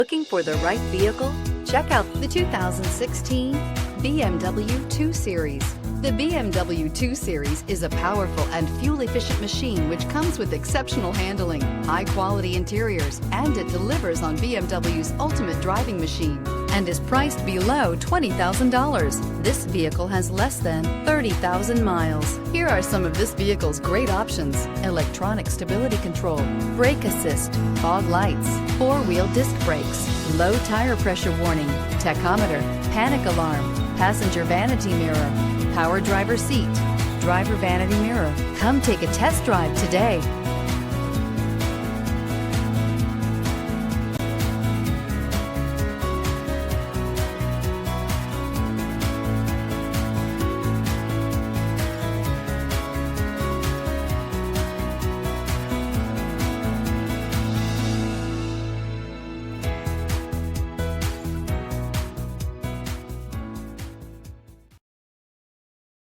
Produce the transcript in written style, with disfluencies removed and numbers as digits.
Looking for the right vehicle? Check out the 2016 BMW 2 Series. The BMW 2 Series is a powerful and fuel-efficient machine which comes with exceptional handling, high-quality interiors, and it delivers on BMW's ultimate driving machine and is priced below $20,000. This vehicle has less than 30,000 miles. Here are some of this vehicle's great options: electronic stability control, brake assist, fog lights, four-wheel disc brakes, low tire pressure warning, tachometer, panic alarm, passenger vanity mirror, power driver seat, driver vanity mirror. Come take a test drive today.